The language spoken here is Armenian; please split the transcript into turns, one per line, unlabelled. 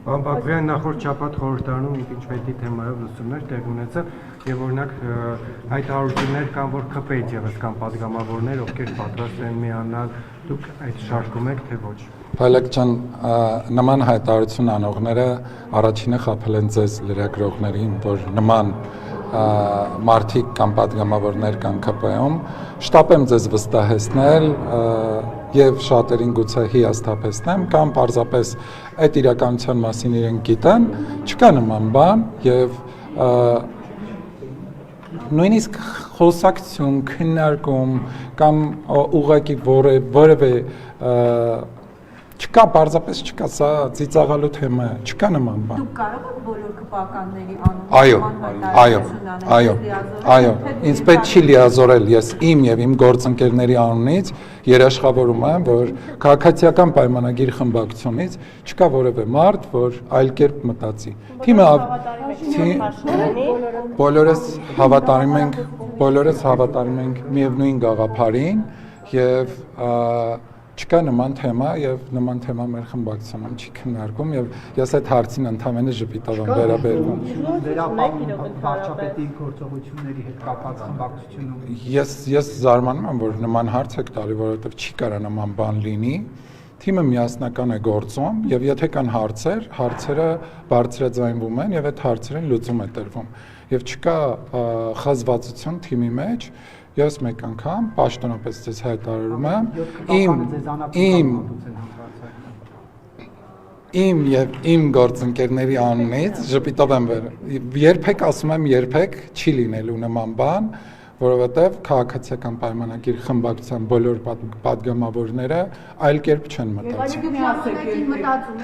Պարոն Բակոյան, նախորդ շաբաթ խորհրդարանում իմպիչմենտի թեմայով լսումներ տեղ ունեցավ եւ օրինակ հայտարարություններ կան, որ ԿՊ-ից եւս կան падգամավորներ, ովքեր պատրաստ են միանալ, դուք այդ շարքում եք թե ոչ։
Փայլակ ջան, նման հայտարարություն անողները առաջինը խաբել են ձեզ լրագրողներին, որ նման մարդիկ կամ падգամավորներ կան ԿՊ-ում, շտապ եմ ձեզ վստահեցնել եւ շատերին գուցե հիասթափեցնեմ կամ պարզապես այդ իրականության մասին իրենք գիտեն, չկա նման բան եւ նույնիսկ խոսակցություն, քննարկում կամ ուղղակի որևէ չկա, պարզապես չկա, սա ծիծաղալու թեմա է, չկա նման բան։
Դուք կարող եք բոլոր քպականների
Այո, ինձ պետք չի լիազորել, ես իմ եւ իմ գործընկերների անունից երաշխավորում եմ, որ քաղաքացիական պայմանագիր խմբակցությունից չկա որևէ մարդ, որ այլ կերպ մտածի։ Թիմը բոլորս հավատարիմ ենք միևնույն գաղափարին եւ չկա նման թեմա եւ նման թեմա մեր խմբակցությունում չի քննարկում եւ ես այդ հարցին ընդհանրապես ժպիտով եմ վերաբերվում։
Վարչապետի գործողությունների հետ կապված խմբակցությունում
Ես զարմանում եմ, որ նման հարց եք տալի, որովհետեւ չի կարա նման բան լինի։ Թիմը միասնական է գործում եւ եթե կան հարցեր, հարցերը բարձրաձայնվում են եւ այդ հարցերին լուծում է տրվում։ Եվ չկա խազվածություն թիմի մեջ, ես մեկ անգամ պաշտոնապես ձեզ հայտարարում եմ իմ եւ իմ գործընկերների անունից ժպիտով եմ երբեք ասում եմ երբեք չի լինելու նման բան, որովհետեւ քաղաքացիական պայմանագիր խմբակցության բոլոր падգամավորները այլ կերպ չեն մտածում։